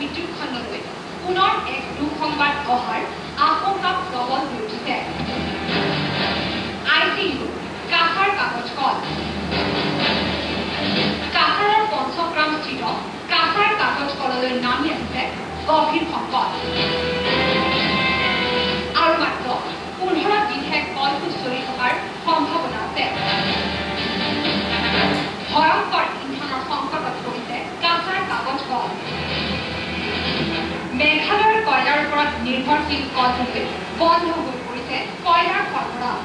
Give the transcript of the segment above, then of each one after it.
বিদ্যুৎ খণ্ডলৈ পুনৰ এক দুঃসংবাদ অহাৰ আশংকা প্ৰবল হৈ উঠিছে। ICU কাছাৰ কাগজ কল কাছাৰৰ পঞ্চগ্ৰামস্থিত কাছাৰ কাগজ কললৈ নামি আহিছে গভীৰ সংকট। আৰু মাত্ৰ 15 দিনহে কলটো চলি থকাৰ সম্ভাৱনা আছে। ভয়ংকৰ ইন্ধনৰ সংকটত পৰিছে কাছাৰ কাগজ কল। মেঘালয়ৰ কয়লাৰ ওপৰত নিৰ্ভৰশীল কলটোলৈ বন্ধ হৈ পৰিছে কয়লাৰ সৰবৰাহ।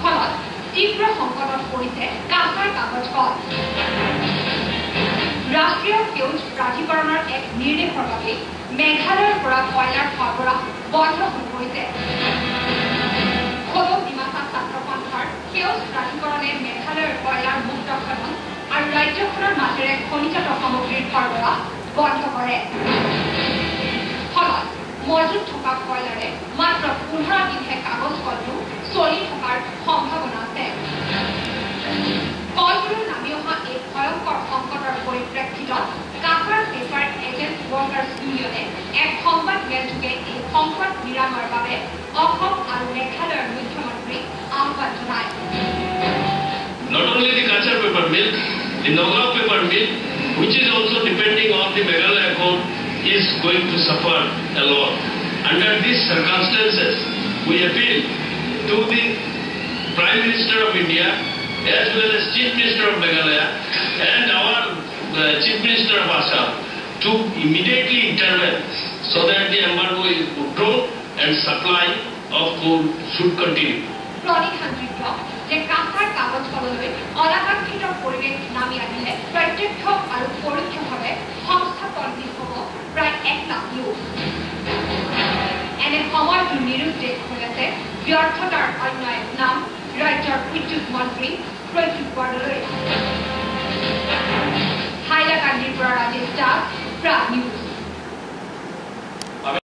ফলত তীব্ৰ সংকটত পৰিছে কাছাৰ কাগজ কল। ৰাষ্ট্ৰীয় সেউজ প্ৰাধিকৰণৰ এক নিৰ্দেশৰ বাবে মেঘালয়ৰ পৰা কয়লাৰ সৰবৰাহ বন্ধ হৈ পৰিছে। সদৌ ডিমাচা ছাত্ৰ সন্থাৰ সেউজ প্ৰাধিকৰণে মেঘালয়ৰ কয়লাৰ মুক্ত খনন আৰু ৰাজ্যখনৰ মাজেৰে খনিজাত সামগ্ৰীৰ সৰবৰাহ বন্ধ কৰে। ফলত মজুত থকা কয়লাৰে মাত্ৰ 15 দিনহে কাগজ কলটো চলি থকাৰ সম্ভাৱনা আছে। কলটোলৈ নামি অহা এই ভয়ংকৰ সংকটৰ পৰিপ্ৰেক্ষিতত কাছাৰ পেপাৰ এজেণ্ট ৱৰ্কাৰ্ছ ইউনিয়নে এক সংবাদ মেলযোগে এই সংকট নিৰাময়ৰ বাবে অসম আৰু মেঘালয়ৰ মুখ্যমন্ত্ৰীক আহ্বান জনায়। Not only the Kachar paper mill, the Nagaland paper mill, which is also depending on the Meghalaya coal, is going to suffer a lot. Under these circumstances, we appeal to the Prime Minister of India as well as Chief Minister of Meghalaya and our Chief Minister of Assam to immediately intervene so that the embargo is withdrawn and supply of coal should continue. প্ৰণিধানযোগ্য যে কাছাৰ কাগজ কললৈ অনাকাংক্ষিত পৰিৱেশ নামি আহিলে প্ৰত্যক্ষ আৰু পৰোক্ষভাৱে সংস্থাপনহীন হ'ব প্ৰায় 1 লাখ লোক। এনে সময়টো নিৰুদ্দেশ হৈ আছে ব্যৰ্থতাৰ অন্য এক নাম ৰাজ্যৰ উদ্যোগ মন্ত্ৰী প্ৰদ্যুৎ বৰদলৈ। হাইলাকান্দিৰ পৰা ৰাজেশ দাস, প্ৰাগ নিউজ।